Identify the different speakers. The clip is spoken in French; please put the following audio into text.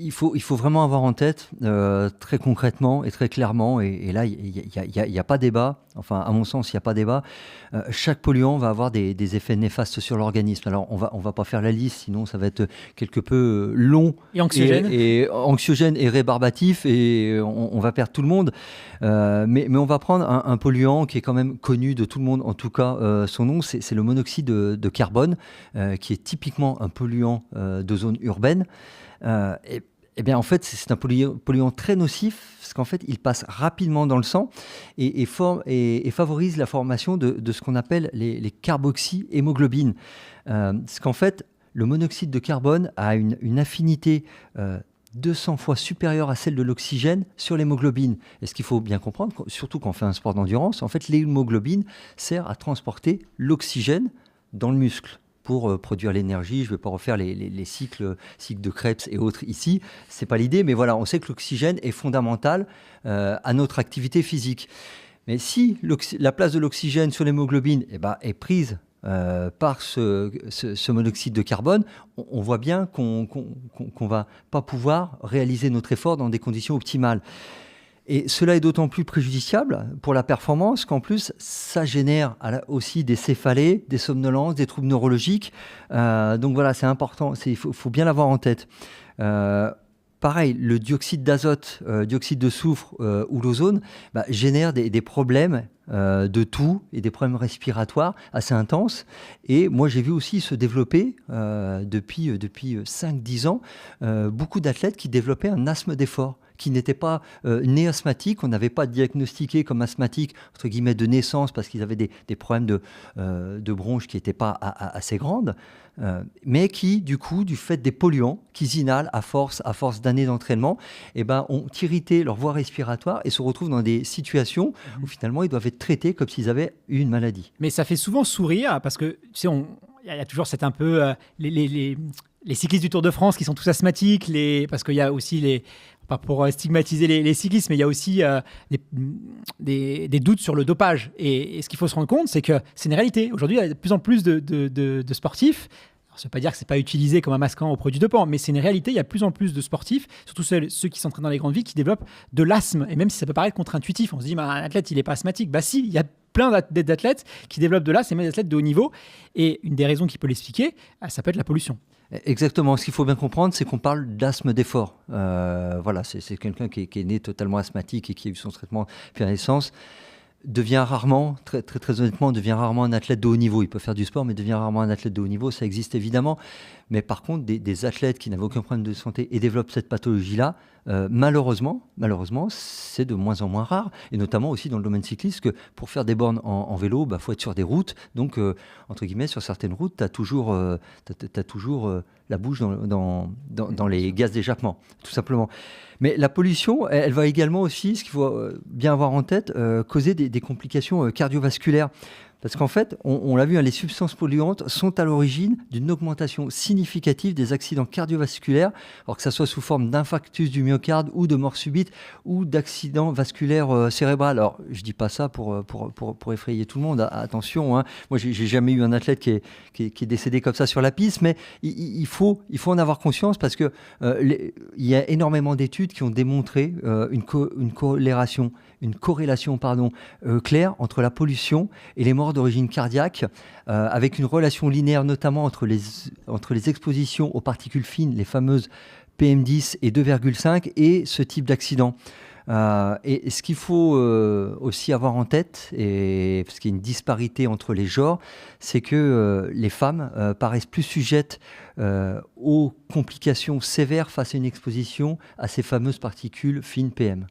Speaker 1: Il faut vraiment avoir en tête, très concrètement et très clairement, et là, il y a pas débat, enfin, à mon sens, il n'y a pas débat. Chaque polluant va avoir des effets néfastes sur l'organisme. Alors, on va pas faire la liste, sinon ça va être quelque peu long
Speaker 2: Et anxiogène.
Speaker 1: et anxiogène et rébarbatif, et on va perdre tout le monde. Mais on va prendre un polluant qui est quand même connu de tout le monde, en tout cas, son nom, c'est le monoxyde de carbone, qui est typiquement un polluant de zone urbaine. Eh bien, en fait, c'est un polluant très nocif, parce qu'en fait, il passe rapidement dans le sang et favorise la formation de ce qu'on appelle les carboxyhémoglobines. Parce qu'en fait, le monoxyde de carbone a une affinité 200 fois supérieure à celle de l'oxygène sur l'hémoglobine. Et ce qu'il faut bien comprendre, surtout quand on fait un sport d'endurance, en fait, l'hémoglobine sert à transporter l'oxygène dans le muscle pour produire l'énergie. Je ne vais pas refaire les cycles de Krebs et autres ici. Ce n'est pas l'idée, mais voilà, on sait que l'oxygène est fondamental à notre activité physique. Mais si la place de l'oxygène sur l'hémoglobine est prise par ce monoxyde de carbone, on voit bien qu'on ne va pas pouvoir réaliser notre effort dans des conditions optimales. Et cela est d'autant plus préjudiciable pour la performance qu'en plus, ça génère aussi des céphalées, des somnolences, des troubles neurologiques. Donc voilà, c'est important, il faut bien l'avoir en tête. Pareil, le dioxyde d'azote, dioxyde de soufre ou l'ozone génèrent des problèmes de toux et des problèmes respiratoires assez intenses. Et moi, j'ai vu aussi se développer depuis 5-10 ans beaucoup d'athlètes qui développaient un asthme d'effort, qui n'étaient pas nés asthmatiques, on n'avait pas diagnostiqué comme asthmatiques, entre guillemets, de naissance, parce qu'ils avaient des problèmes de bronches qui n'étaient pas assez grandes, mais qui, du coup, du fait des polluants qu'ils inhalent à force d'années d'entraînement, ont irrité leur voie respiratoire et se retrouvent dans des situations où finalement ils doivent être traités comme s'ils avaient eu une maladie.
Speaker 2: Mais ça fait souvent sourire, parce que, tu sais, il y a toujours cette un peu... les cyclistes du Tour de France qui sont tous asthmatiques, parce qu'il y a aussi pas pour stigmatiser les cyclistes, mais il y a aussi des doutes sur le dopage. Et ce qu'il faut se rendre compte, c'est que c'est une réalité. Aujourd'hui, il y a de plus en plus de sportifs. Alors, ça ne veut pas dire que ce n'est pas utilisé comme un masquant au produit dopant, mais c'est une réalité. Il y a de plus en plus de sportifs, surtout ceux qui s'entraînent dans les grandes villes, qui développent de l'asthme. Et même si ça peut paraître contre-intuitif, on se dit, un athlète, il n'est pas asthmatique. Si, il y a plein d'athlètes qui développent de l'asthme, et même des athlètes de haut niveau. Et une des raisons qui peut l'expliquer, ça peut être la pollution.
Speaker 1: Exactement. Ce qu'il faut bien comprendre, c'est qu'on parle d'asthme d'effort. Voilà, c'est quelqu'un qui est né totalement asthmatique et qui a eu son traitement depuis la naissance. Devient rarement, très honnêtement, devient rarement un athlète de haut niveau. Il peut faire du sport, mais devient rarement un athlète de haut niveau. Ça existe évidemment. Mais par contre, des athlètes qui n'avaient aucun problème de santé et développent cette pathologie-là, malheureusement, c'est de moins en moins rare. Et notamment aussi dans le domaine cycliste, que pour faire des bornes en vélo, faut être sur des routes. Donc, entre guillemets, sur certaines routes, tu as toujours la bouche dans les gaz d'échappement, tout simplement. Mais la pollution, elle va également aussi, ce qu'il faut bien avoir en tête, causer des complications cardiovasculaires. Parce qu'en fait, on l'a vu, les substances polluantes sont à l'origine d'une augmentation significative des accidents cardiovasculaires, alors que ça soit sous forme d'infarctus du myocarde ou de mort subite ou d'accident vasculaire cérébral. Alors, je dis pas ça pour effrayer tout le monde, attention. Moi, j'ai jamais eu un athlète qui est décédé comme ça sur la piste, mais il faut en avoir conscience, parce que il y a énormément d'études qui ont démontré une corrélation claire entre la pollution et les morts d'origine cardiaque, avec une relation linéaire notamment entre les expositions aux particules fines, les fameuses PM10 et 2,5, et ce type d'accident. Et ce qu'il faut aussi avoir en tête, parce qu'il y a une disparité entre les genres, c'est que les femmes paraissent plus sujettes aux complications sévères face à une exposition à ces fameuses particules fines PM.